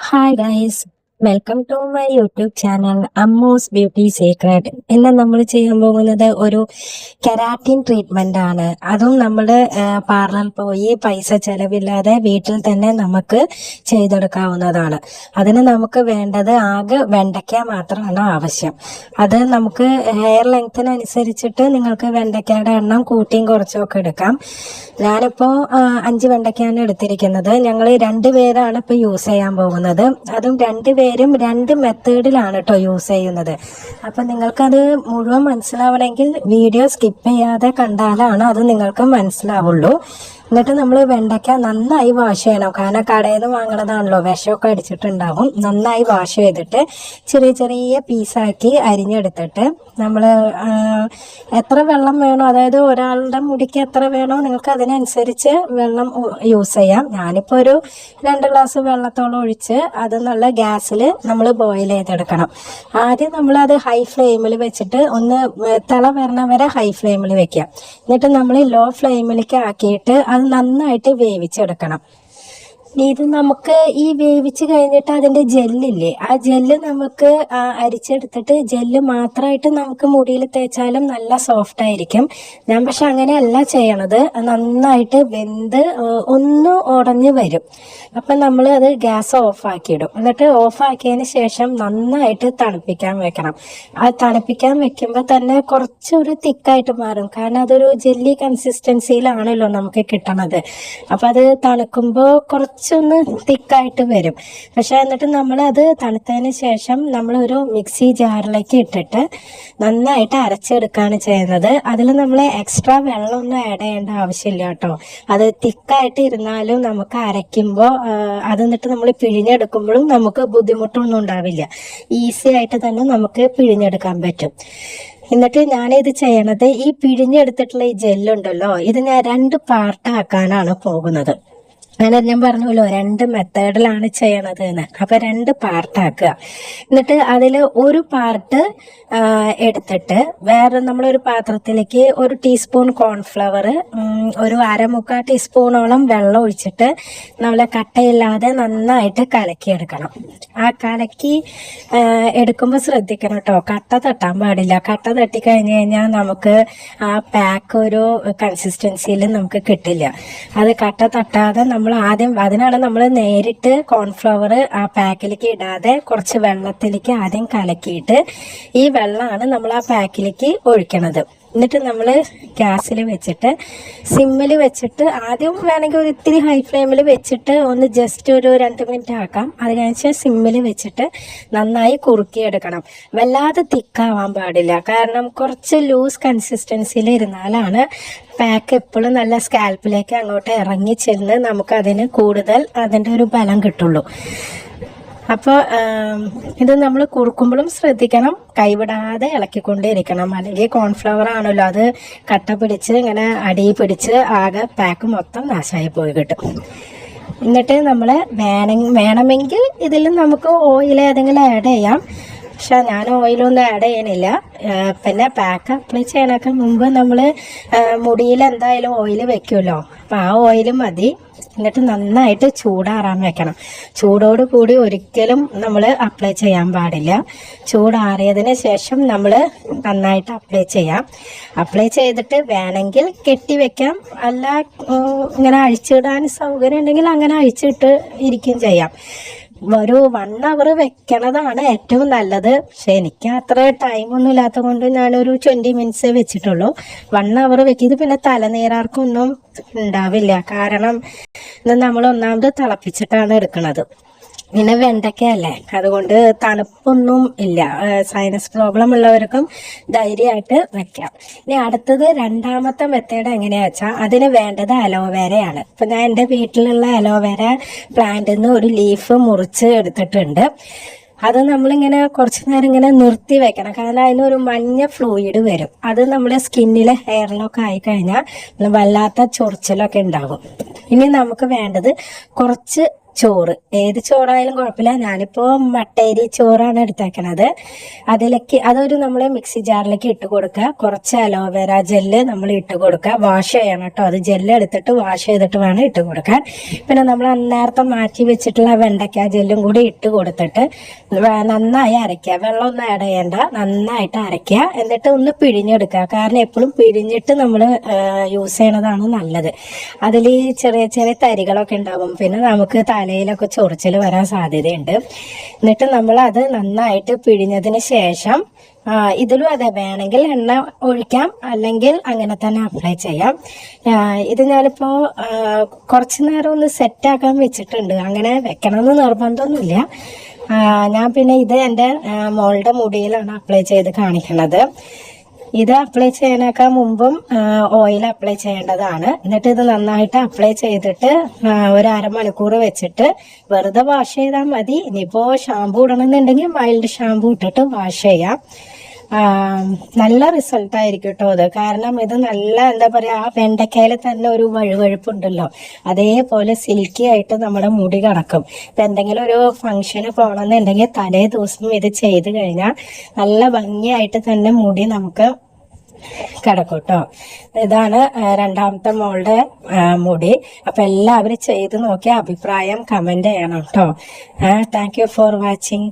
Hi guys, welcome to my YouTube channel Ammu's beauty secret. ഇന്ന് നമ്മൾ ചെയ്യാൻ പോകുന്നത് ഒരു കെരാറ്റിൻ ട്രീറ്റ്മെന്റ് ആണ്. അതും നമ്മൾ പാർലറിൽ പോയി പൈസ ചെലവില്ലാതെ വീട്ടിൽ തന്നെ നമുക്ക് ചെയ്തെടുക്കാവുന്നതാണ്. അതിന് നമുക്ക് വേണ്ടത് ആകെ വെണ്ടയ്ക്ക മാത്രമാണ് ആവശ്യം. അത് നമുക്ക് ഹെയർ ലെങ്ത്തിനനുസരിച്ചിട്ട് നിങ്ങൾക്ക് വെണ്ടയ്ക്കയുടെ എണ്ണം കൂട്ടിയും കുറച്ചും ഒക്കെ എടുക്കാം. ഞാനിപ്പോൾ 5 വെണ്ടയ്ക്കാണ് എടുത്തിരിക്കുന്നത്. ഞങ്ങൾ 2 പേരാണ് ഇപ്പോൾ യൂസ് ചെയ്യാൻ പോകുന്നത്. അതും 2 പേരും 2 മെത്തേഡിലാണ് കേട്ടോ യൂസ് ചെയ്യുന്നത്. അപ്പം നിങ്ങൾക്കത് മുഴുവൻ മനസ്സിലാവണമെങ്കിൽ വീഡിയോ സ്കിപ്പ് ചെയ്യാതെ കണ്ടാലാണ് അത് നിങ്ങൾക്ക് മനസ്സിലാവുള്ളൂ. എന്നിട്ട് നമ്മൾ വെണ്ടയ്ക്ക നന്നായി വാഷ് ചെയ്യണം. കാരണം കടയിൽ നിന്ന് വാങ്ങണതാണല്ലോ, വിഷമൊക്കെ അടിച്ചിട്ടുണ്ടാവും. നന്നായി വാഷ് ചെയ്തിട്ട് ചെറിയ ചെറിയ പീസാക്കി അരിഞ്ഞെടുത്തിട്ട് നമ്മൾ എത്ര വെള്ളം വേണോ, അതായത് ഒരാളുടെ മുടിക്ക് എത്ര വേണോ നിങ്ങൾക്ക് അതിനനുസരിച്ച് വെള്ളം യൂസ് ചെയ്യാം. ഞാനിപ്പോൾ ഒരു 2 ഗ്ലാസ് വെള്ളത്തോളം ഒഴിച്ച് അത് നല്ല ഗ്യാസിൽ നമ്മൾ ബോയിൽ ചെയ്തെടുക്കണം. ആദ്യം നമ്മളത് ഹൈ ഫ്ലെയിമിൽ വെച്ചിട്ട് ഒന്ന് തിള വരണ വരെ ഹൈ ഫ്ലെയിമിൽ വെക്കുക. എന്നിട്ട് നമ്മൾ ലോ ഫ്ലെയിമിലേക്ക് ആക്കിയിട്ട് അത് നന്നായിട്ട് വേവിച്ചെടുക്കണം. ഇത് നമുക്ക് ഈ വേവിച്ച് കഴിഞ്ഞിട്ട് അതിൻ്റെ ജെല്ലില്ലേ, ആ ജെല്ല് നമുക്ക് അരിച്ചെടുത്തിട്ട് ജെല്ല് മാത്രമായിട്ട് നമുക്ക് മുടിയിൽ തേച്ചാലും നല്ല സോഫ്റ്റ് ആയിരിക്കും. ഞാൻ പക്ഷെ അങ്ങനെയല്ല ചെയ്യണത്. നന്നായിട്ട് വെന്ത് ഒന്ന് ഉടഞ്ഞ് വരും. അപ്പം നമ്മൾ അത് ഗ്യാസ് ഓഫാക്കിയിടും. എന്നിട്ട് ഓഫാക്കിയതിന് ശേഷം നന്നായിട്ട് തണുപ്പിക്കാൻ വെക്കണം. ആ തണുപ്പിക്കാൻ വെക്കുമ്പോൾ തന്നെ കുറച്ചൊരു തിക്കായിട്ട് മാറും. കാരണം അതൊരു ജെല്ലി കൺസിസ്റ്റൻസിയിലാണല്ലോ നമുക്ക് കിട്ടണത്. അപ്പം അത് തണുക്കുമ്പോൾ കുറച്ചൊന്ന് തിക്കായിട്ട് വരും. പക്ഷെ എന്നിട്ട് നമ്മളത് തണുത്തതിന് ശേഷം നമ്മളൊരു മിക്സി ജാറിലേക്ക് ഇട്ടിട്ട് നന്നായിട്ട് അരച്ചെടുക്കുകയാണ് ചെയ്യുന്നത്. അതിൽ നമ്മൾ എക്സ്ട്രാ വെള്ളമൊന്നും ആഡ് ചെയ്യേണ്ട ആവശ്യമില്ല കേട്ടോ. അത് തിക്കായിട്ട് ഇരുന്നാലും നമുക്ക് അരയ്ക്കുമ്പോൾ അത് എന്നിട്ട് നമ്മൾ പിഴിഞ്ഞെടുക്കുമ്പോഴും നമുക്ക് ബുദ്ധിമുട്ടൊന്നും ഉണ്ടാവില്ല. ഈസി ആയിട്ട് തന്നെ നമുക്ക് പിഴിഞ്ഞെടുക്കാൻ പറ്റും. എന്നിട്ട് ഞാനിത് ചെയ്യണത്, ഈ പിഴിഞ്ഞെടുത്തിട്ടുള്ള ഈ ജെല്ലുണ്ടല്ലോ, ഇത് ഞാൻ 2 പാർട്ടാക്കാനാണ് പോകുന്നത്. അങ്ങനെ ഞാൻ പറഞ്ഞല്ലോ 2 മെത്തേഡിലാണ് ചെയ്യണത് എന്ന്. അപ്പം 2 പാർട്ടാക്കുക. എന്നിട്ട് അതിൽ ഒരു പാർട്ട് എടുത്തിട്ട് വേറെ നമ്മളൊരു പാത്രത്തിലേക്ക് 1 ടീസ്പൂൺ കോൺഫ്ലവർ, ഒരു 1/4 ടീസ്പൂണോളം വെള്ളം ഒഴിച്ചിട്ട് നമ്മളെ കട്ടയില്ലാതെ നന്നായിട്ട് കലക്കിയെടുക്കണം. ആ കലക്കി എടുക്കുമ്പോൾ ശ്രദ്ധിക്കണം കേട്ടോ, കട്ട തട്ടാൻ പാടില്ല. കട്ട തട്ടി കഴിഞ്ഞ് കഴിഞ്ഞാൽ നമുക്ക് ആ പാക്ക് ഒരു കൺസിസ്റ്റൻസിയിൽ നമുക്ക് കിട്ടില്ല. അത് കട്ട തട്ടാതെ അതിനാണ് നമ്മൾ നേരിട്ട് കോൺഫ്ലവർ ആ പാക്കിലേക്ക് ഇടാതെ കുറച്ച് വെള്ളത്തിലേക്ക് ആദ്യം കലക്കിയിട്ട് ഈ വെള്ളമാണ് നമ്മൾ ആ പാക്കിലേക്ക് ഒഴിക്കണത്. എന്നിട്ട് നമ്മൾ ഗ്യാസിൽ വെച്ചിട്ട് സിമ്മിൽ വെച്ചിട്ട് ആദ്യം വേണമെങ്കിൽ ഒരു ഇത്തിരി ഹൈ ഫ്ലെയിമിൽ വെച്ചിട്ട് ഒന്ന് ജസ്റ്റ് ഒരു 2 മിനിറ്റ് ആക്കാം. അത് കഴിഞ്ഞ് സിമ്മിൽ വെച്ചിട്ട് നന്നായി കുറുക്കിയെടുക്കണം. വല്ലാതെ തിക്കാവാൻ പാടില്ല. കാരണം കുറച്ച് ലൂസ് കൺസിസ്റ്റൻസിയിൽ ഇരുന്നാലാണ് പാക്ക് എപ്പോഴും നല്ല സ്കാൽപ്പിലേക്ക് അങ്ങോട്ട് ഇറങ്ങി ചെന്ന് നമുക്കതിന് കൂടുതൽ അതിൻ്റെ ഒരു ബലം കിട്ടുള്ളൂ. അപ്പോൾ ഇത് നമ്മൾ കുറുക്കുമ്പോഴും ശ്രദ്ധിക്കണം, കൈവിടാതെ ഇളക്കിക്കൊണ്ടേയിരിക്കണം. അല്ലെങ്കിൽ കോൺഫ്ലവർ ആണല്ലോ, അത് കട്ട പിടിച്ച് ഇങ്ങനെ അടിയിൽ പിടിച്ച് ആകെ പാക്ക് മൊത്തം നാശമായി പോയി കിട്ടും. എന്നിട്ട് നമ്മൾ വേണമെങ്കിൽ ഇതിൽ നമുക്ക് ഓയിൽ ഏതെങ്കിലും ആഡ് ചെയ്യാം. പക്ഷെ ഞാൻ ഓയിലൊന്നും ആഡ് ചെയ്യണില്ല. പിന്നെ പാക്ക് അപ്ലൈ ചെയ്യാനൊക്കെ മുമ്പ് നമ്മൾ മുടിയിൽ എന്തായാലും ഓയിൽ വെക്കുമല്ലോ, അപ്പം ആ ഓയിൽ മതി. എന്നിട്ട് നന്നായിട്ട് ചൂടാറാൻ വെക്കണം. ചൂടോട് കൂടി ഒരിക്കലും നമ്മൾ അപ്ലൈ ചെയ്യാൻ പാടില്ല. ചൂടാറിയതിന് ശേഷം നമ്മൾ നന്നായിട്ട് അപ്ലൈ ചെയ്യാം. അപ്ലൈ ചെയ്തിട്ട് വേണമെങ്കിൽ കെട്ടി വെക്കാം, അല്ല ഇങ്ങനെ അഴിച്ചിടാൻ സൗകര്യം ഉണ്ടെങ്കിൽ അങ്ങനെ അഴിച്ചിട്ട് ഇരിക്കുകയും ചെയ്യാം. ഒരു 1 അവർ വെക്കണതാണ് ഏറ്റവും നല്ലത്. പക്ഷെ എനിക്ക് അത്ര ടൈമൊന്നും ഇല്ലാത്തത് കൊണ്ട് ഞാനൊരു 20 മിനിറ്റ്സേ വെച്ചിട്ടുള്ളൂ. 1 അവർ വെക്കിയത് പിന്നെ തലനീരാർക്കൊന്നും ഉണ്ടാവില്ല. കാരണം ഇത് നമ്മൾ ഒന്നാമത് തിളപ്പിച്ചിട്ടാണ് എടുക്കുന്നത്. പിന്നെ വെണ്ടയ്ക്കയല്ലേ, അതുകൊണ്ട് തണുപ്പൊന്നും ഇല്ല. സൈനസ് പ്രോബ്ലം ഉള്ളവർക്കും ധൈര്യമായിട്ട് വെക്കാം. ഇനി അടുത്തത് 2ാമത്തെ മെത്തേഡ് എങ്ങനെയാ വെച്ചാൽ അതിന് വേണ്ടത് അലോവേരയാണ്. ഇപ്പം ഞാൻ എൻ്റെ വീട്ടിലുള്ള അലോവേര പ്ലാന്റിൽ നിന്ന് ഒരു ലീഫ് മുറിച്ച് എടുത്തിട്ടുണ്ട്. അത് നമ്മളിങ്ങനെ കുറച്ച് നേരം ഇങ്ങനെ നിർത്തി വെക്കണം. കാരണം അതിനൊരു മഞ്ഞ ഫ്ലൂയിഡ് വരും. അത് നമ്മുടെ സ്കിന്നിലെ ഹെയറിലൊക്കെ ആയിക്കഴിഞ്ഞാൽ വല്ലാത്ത ചൊറിച്ചിലൊക്കെ ഉണ്ടാകും. ഇനി നമുക്ക് വേണ്ടത് കുറച്ച് ചോറ്, ഏത് ചോറായാലും കുഴപ്പമില്ല. ഞാനിപ്പോ മട്ടേരി ചോറാണ് എടുത്തേക്കണത്. അതിലേക്ക് അതൊരു നമ്മൾ മിക്സി ജാറിലേക്ക് ഇട്ട് കൊടുക്കുക. കുറച്ച് അലോവേര ജെല്ല് നമ്മൾ ഇട്ട് കൊടുക്കുക. വാഷ് ചെയ്യണം കേട്ടോ. അത് ജെല്ല് എടുത്തിട്ട് വാഷ് ചെയ്തിട്ട് വേണം ഇട്ട് കൊടുക്കാൻ. പിന്നെ നമ്മൾ അന്നേരത്തെ മാറ്റി വെച്ചിട്ടുള്ള വെണ്ടയ്ക്ക ജെല്ലും കൂടി ഇട്ട് കൊടുത്തിട്ട് നന്നായി അരയ്ക്കുക. വെള്ളമൊന്നും ആഡ് ചെയ്യണ്ട, നന്നായിട്ട് അരയ്ക്കുക. എന്നിട്ട് ഒന്ന് പിഴിഞ്ഞെടുക്കുക. കാരണം എപ്പോഴും പിഴിഞ്ഞിട്ട് നമ്മൾ യൂസ് ചെയ്യണതാണ് നല്ലത്. അതിൽ ചെറിയ ചെറിയ തരികളൊക്കെ ഉണ്ടാവും. പിന്നെ നമുക്ക് തലയിലൊക്കെ ചൊറിച്ചിൽ വരാൻ സാധ്യതയുണ്ട്. എന്നിട്ട് നമ്മൾ അത് നന്നായിട്ട് പിഴിഞ്ഞതിന് ശേഷം ഇതിലും അതെ, വേണമെങ്കിൽ എണ്ണ ഒഴിക്കാം, അല്ലെങ്കിൽ അങ്ങനെ തന്നെ അപ്ലൈ ചെയ്യാം. ഇത് ഞാനിപ്പോ കുറച്ചു നേരം ഒന്ന് സെറ്റാക്കാൻ വെച്ചിട്ടുണ്ട്. അങ്ങനെ വെക്കണമെന്ന് നിർബന്ധമൊന്നുമില്ല. ഞാൻ പിന്നെ ഇത് എൻ്റെ മോളുടെ മുടിയിലാണ് അപ്ലൈ ചെയ്ത് കാണിക്കുന്നത്. ഇത് അപ്ലൈ ചെയ്യാനേക്കാൾ മുമ്പും ഓയിൽ അപ്ലൈ ചെയ്യേണ്ടതാണ്. എന്നിട്ട് ഇത് നന്നായിട്ട് അപ്ലൈ ചെയ്തിട്ട് ഒരു അരമണിക്കൂർ വെച്ചിട്ട് വെറുതെ വാഷ് ചെയ്താൽ മതി. ഇനിയിപ്പോ ഷാമ്പു ഇടണമെന്നുണ്ടെങ്കിൽ മൈൽഡ് ഷാമ്പു ഇട്ടിട്ട് വാഷ് ചെയ്യാം. നല്ല റിസൾട്ട് ആയിരിക്കും കേട്ടോ അത്. കാരണം ഇത് നല്ല എന്താ പറയാ, ആ വെണ്ടയ്ക്കയിൽ തന്നെ ഒരു വഴുവഴുപ്പുണ്ടല്ലോ, അതേപോലെ സിൽക്കി ആയിട്ട് നമ്മുടെ മുടി കിടക്കും. ഇപ്പൊ എന്തെങ്കിലും ഒരു ഫംഗ്ഷന് പോകണമെന്നുണ്ടെങ്കിൽ തലേ ദിവസം ഇത് ചെയ്ത് കഴിഞ്ഞാൽ നല്ല ഭംഗിയായിട്ട് തന്നെ മുടി നമുക്ക് കിടക്കും കേട്ടോ. ഇതാണ് രണ്ടാമത്തെ മോളുടെ മുടി. അപ്പൊ എല്ലാവരും ചെയ്ത് നോക്കി അഭിപ്രായം കമന്റ് ചെയ്യണം കേട്ടോ. Thank you for watching.